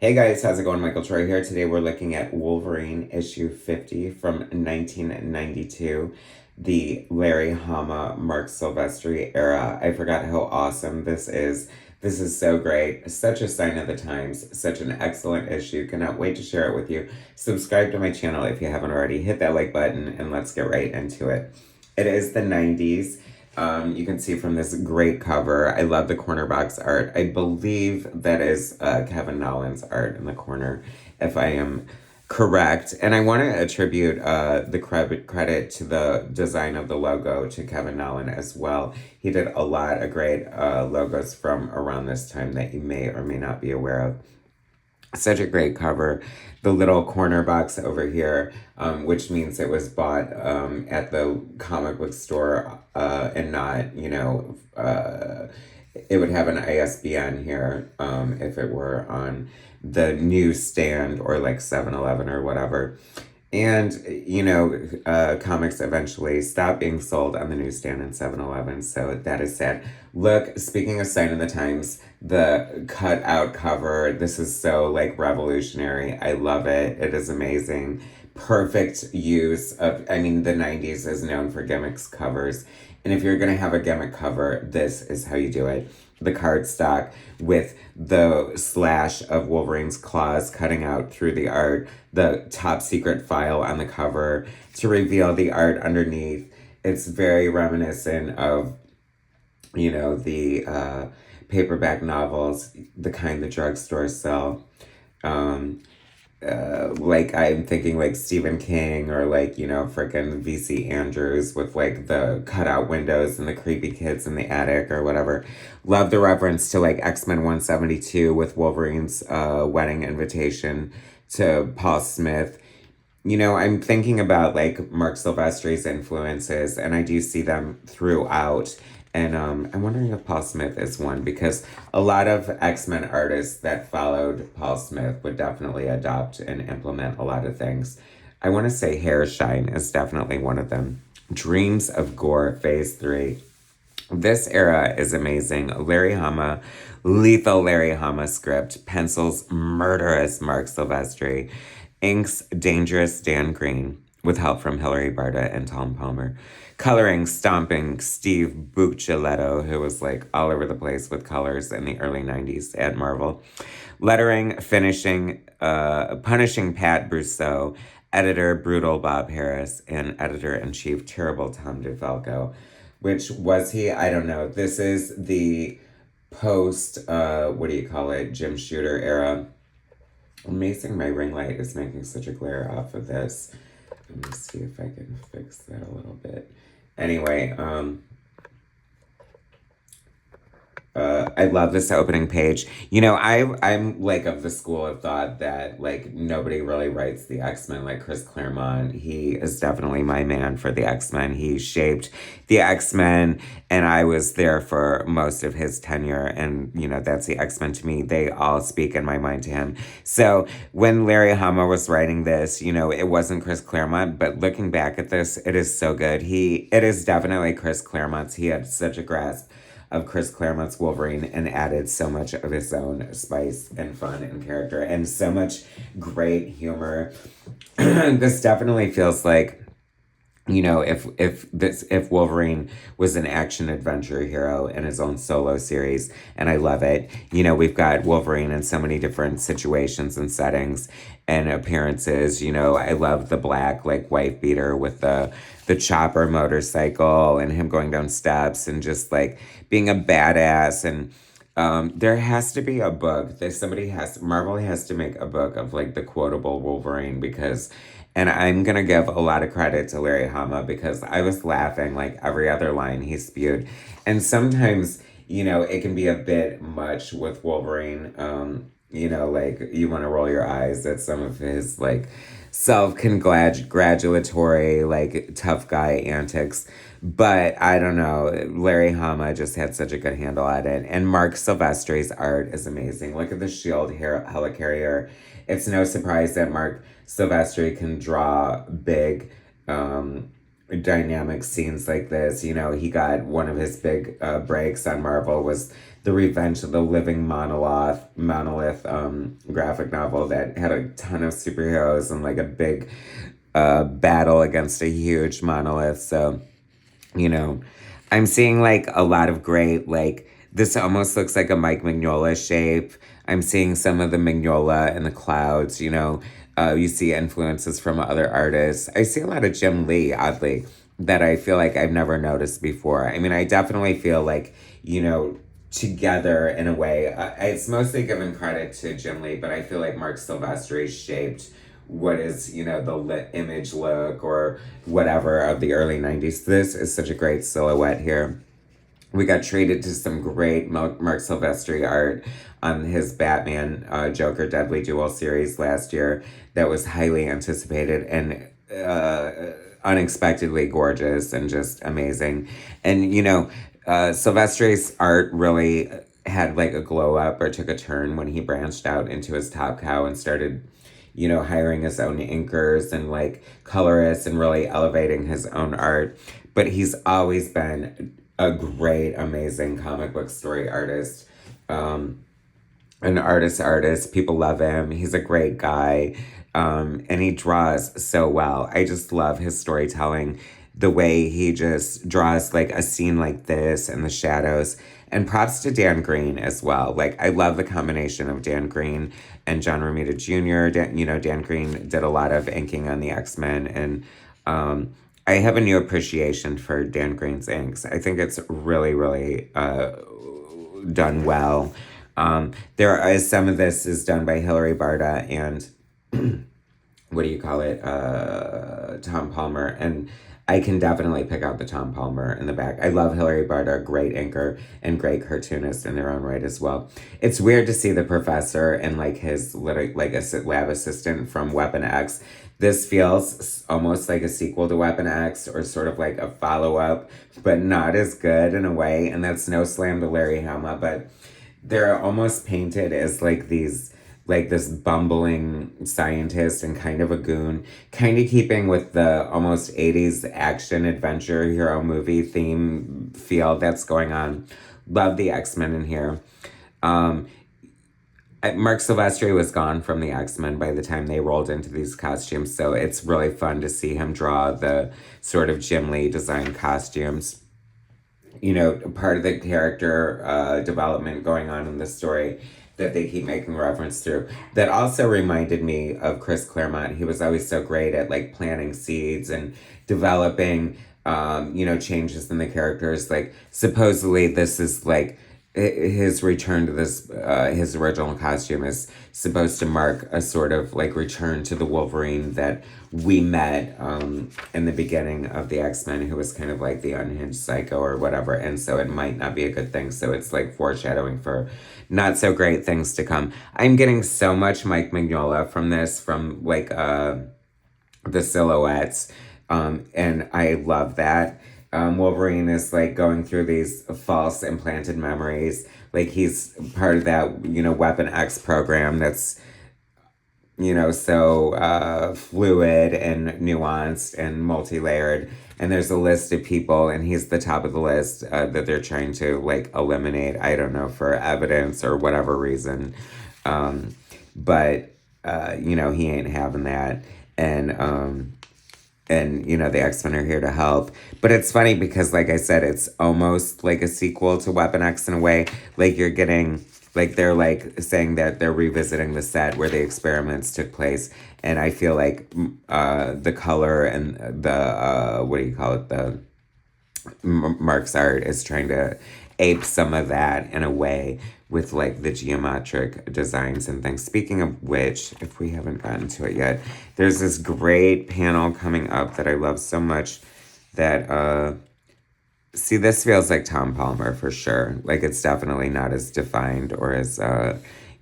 Hey guys, how's it going? Michael Troy here. Today we're looking at Wolverine issue 50 from 1992, the Larry Hama Marc Silvestri era. I forgot how awesome this is. This is so great. Such a sign of the times. Such an excellent issue. Cannot wait to share it with you. Subscribe to my channel if you haven't already. Hit that like button and let's get right into it. It is the 90s. You can see from this great cover. I love the corner box art. I believe that is Kevin Nollan's art in the corner, if I am correct. And I want to attribute the credit to the design of the logo to Kevin Nollan as well. He did a lot of great logos from around this time that you may or may not be aware of. Such a great cover. The little corner box over here, which means it was bought at the comic book store and not, it would have an ISBN here if it were on the newsstand or like 7-Eleven or whatever. And, comics eventually stopped being sold on the newsstand in 7-Eleven, so that is sad. Look, speaking of sign of the times, the cut-out cover, this is so, revolutionary. I love it. It is amazing. Perfect use of, the 90s is known for gimmicks covers. And if you're going to have a gimmick cover, this is how you do it. The cardstock with the slash of Wolverine's claws cutting out through the art, the top secret file on the cover to reveal the art underneath. It's very reminiscent of, the paperback novels, the kind the drugstores sell. I'm thinking like Stephen King or frickin' V.C. Andrews with the cutout windows and the creepy kids in the attic or whatever. Love the reference to X-Men 172 with Wolverine's wedding invitation to Paul Smith. I'm thinking about Marc Silvestri's influences, and I do see them throughout. And I'm wondering if Paul Smith is one, because a lot of X-Men artists that followed Paul Smith would definitely adopt and implement a lot of things. I want to say Hair Shine is definitely one of them. Dreams of Gore, Phase 3. This era is amazing. Larry Hama, lethal Larry Hama script, pencils murderous Marc Silvestri, inks dangerous Dan Green, with help from Hilary Barta and Tom Palmer. Coloring, stomping Steve Buccellato, who was all over the place with colors in the early 90s at Marvel. Lettering, finishing, punishing Pat Brousseau, editor brutal Bob Harris, and editor-in-chief terrible Tom DeFalco. Which was he? I don't know. This is the post, Jim Shooter era. Amazing, my ring light is making such a glare off of this. Let me see if I can fix that a little bit. Anyway, I love this opening page. I'm of the school of thought that nobody really writes the X-Men like Chris Claremont. He is definitely my man for the X-Men. He shaped the X-Men, and I was there for most of his tenure, and that's the X-Men to me. They all speak in my mind to him. So when Larry Hama was writing this, it wasn't Chris Claremont, but looking back at this, it is so good. It is definitely Chris Claremont's. He had such a grasp of Chris Claremont's Wolverine and added so much of his own spice and fun and character and so much great humor. This definitely feels like, if Wolverine was an action adventure hero in his own solo series, and I love it. We've got Wolverine in so many different situations and settings and appearances. I love the black wife beater with the chopper motorcycle and him going down steps and just being a badass. And there has to be a book that Marvel has to make a book of the quotable Wolverine, because, and I'm going to give a lot of credit to Larry Hama, because I was laughing every other line he spewed. And sometimes, it can be a bit much with Wolverine. You want to roll your eyes at some of his self-congratulatory tough guy antics. But I don't know, Larry Hama just had such a good handle at it. And Marc Silvestri's art is amazing. Look at the shield helicarrier. It's no surprise that Marc Silvestri can draw big dynamic scenes like this. You know, he got one of his big breaks on Marvel was the Revenge of the Living Monolith graphic novel that had a ton of superheroes and like a big battle against a huge monolith. So, you know, I'm seeing like a lot of great, like, this almost looks like a Mike Mignola shape. I'm seeing some of the Mignola in the clouds, you know. You see influences from other artists. I see a lot of Jim Lee, oddly, that I feel like I've never noticed before. I mean, I definitely feel like, you know, together in a way. It's mostly given credit to Jim Lee, but I feel like Marc Silvestri shaped what is, you know, the image look or whatever of the early 90s. This is such a great silhouette here. We got treated to some great Marc Silvestri art on his Batman Joker Deadly Duel series last year that was highly anticipated and unexpectedly gorgeous and just amazing. And, you know, Silvestri's art really had like a glow up or took a turn when he branched out into his Top Cow and started, you know, hiring his own inkers and like colorists and really elevating his own art. But he's always been a great, amazing comic book story artist. An artist. People love him. He's a great guy. And he draws so well. I just love his storytelling. The way he just draws like a scene like this and the shadows. And props to Dan Green as well. Like, I love the combination of Dan Green and John Romita Jr. Dan Green did a lot of inking on the X-Men. And I have a new appreciation for Dan Green's inks. I think it's really, really done well. There is some of this is done by Hilary Barta and what do you call it? Tom Palmer. And I can definitely pick out the Tom Palmer in the back. I love Hilary Barta, great inker and great cartoonist in their own right as well. It's weird to see the professor and like his like a lab assistant from Weapon X. This feels almost like a sequel to Weapon X or sort of like a follow-up, but not as good in a way. And that's no slam to Larry Hama, but they're almost painted as like these, like this bumbling scientist and kind of a goon, kind of keeping with the almost 80s action adventure hero movie theme feel that's going on. Love the X-Men in here. Marc Silvestri was gone from the X-Men by the time they rolled into these costumes, so it's really fun to see him draw the sort of Jim Lee design costumes. You know, part of the character development going on in the story that they keep making reference to. That also reminded me of Chris Claremont. He was always so great at like planting seeds and developing, changes in the characters. Like supposedly this is like his return to this, his original costume is supposed to mark a sort of like return to the Wolverine that we met in the beginning of the X-Men, who was kind of like the unhinged psycho or whatever. And so it might not be a good thing. So it's like foreshadowing for not so great things to come. I'm getting so much Mike Mignola from this, from like the silhouettes. And I love that. Wolverine is like going through these false implanted memories. Like he's part of that, Weapon X program that's, so fluid and nuanced and multi-layered. And there's a list of people, and he's the top of the list that they're trying to like eliminate. I don't know, for evidence or whatever reason. But he ain't having that. And the X-Men are here to help. But it's funny because, like I said, it's almost like a sequel to Weapon X in a way. Like you're getting, like they're like saying that they're revisiting the set where the experiments took place. And I feel like the color and the, Mark's art is trying to ape some of that in a way with like the geometric designs and things. Speaking of which, if we haven't gotten to it yet, there's this great panel coming up that I love so much that, see, this feels like Tom Palmer for sure. Like it's definitely not as defined or as,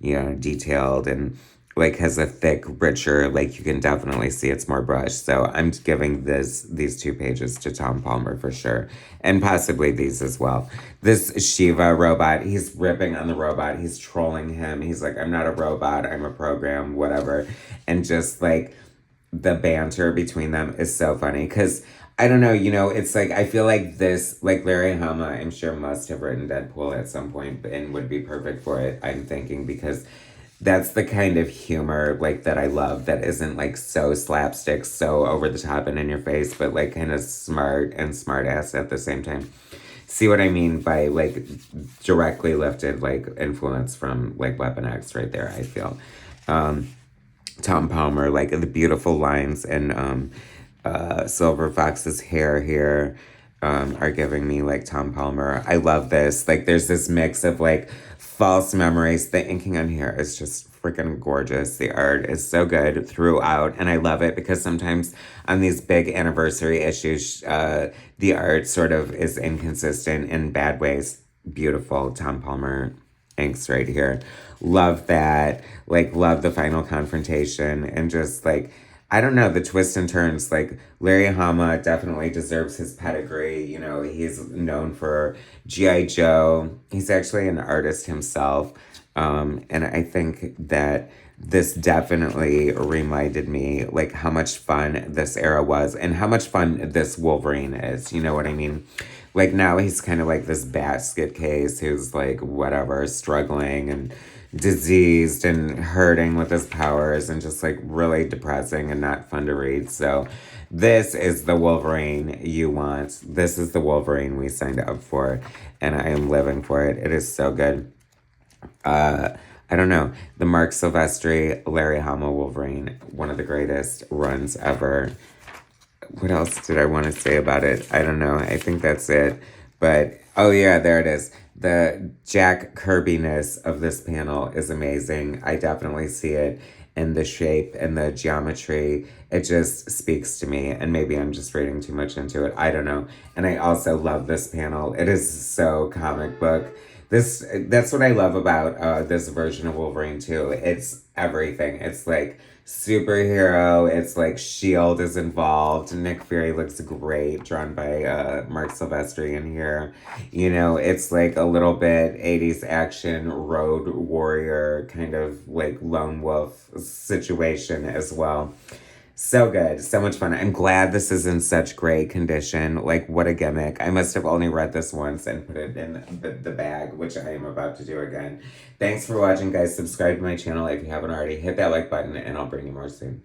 detailed and like has a thick, richer, like you can definitely see it's more brushed. So I'm giving these 2 pages to Tom Palmer for sure. And possibly these as well. This Shiva robot, he's ripping on the robot. He's trolling him. He's like, I'm not a robot, I'm a program, whatever. And just like the banter between them is so funny. Because I don't know, it's like I feel like this, like Larry Hama, I'm sure must have written Deadpool at some point and would be perfect for it, I'm thinking, because that's the kind of humor like that I love that isn't like so slapstick, so over the top and in your face, but like kind of smart and smart ass at the same time. See what I mean by like directly lifted like influence from like Weapon X right there, I feel. Um, Tom Palmer, like the beautiful lines and Silver Fox's hair here are giving me like Tom Palmer. I love this. Like there's this mix of like false memories. The inking on here is just freaking gorgeous. The art is so good throughout, and I love it because sometimes on these big anniversary issues, the art sort of is inconsistent in bad ways. Beautiful Tom Palmer inks right here. Love that. Like, love the final confrontation and just like, I don't know, the twists and turns. Like, Larry Hama definitely deserves his pedigree. He's known for G.I. Joe. He's actually an artist himself. And I think that this definitely reminded me like how much fun this era was and how much fun this Wolverine is. You know what I mean? Like now he's kind of like this basket case who's like whatever, struggling and diseased and hurting with his powers and just like really depressing and not fun to read. So this is the Wolverine you want. This is the Wolverine we signed up for, and I am living for it. It is so good. I don't know. The Marc Silvestri, Larry Hama Wolverine, one of the greatest runs ever. What else did I want to say about it? I don't know. I think that's it. But, oh yeah, there it is. The Jack Kirby-ness of this panel is amazing. I definitely see it in the shape and the geometry. It just speaks to me. And maybe I'm just reading too much into it. I don't know. And I also love this panel. It is so comic book. That's what I love about this version of Wolverine too. It's everything. It's like superhero. It's like Shield is involved. Nick Fury looks great, drawn by Marc Silvestri in here. It's like a little bit 80s action road warrior kind of like lone wolf situation as well. So good. So much fun. I'm glad this is in such great condition. Like, what a gimmick. I must have only read this once and put it in the bag, which I am about to do again. Thanks for watching, guys. Subscribe to my channel if you haven't already. Hit that like button, and I'll bring you more soon.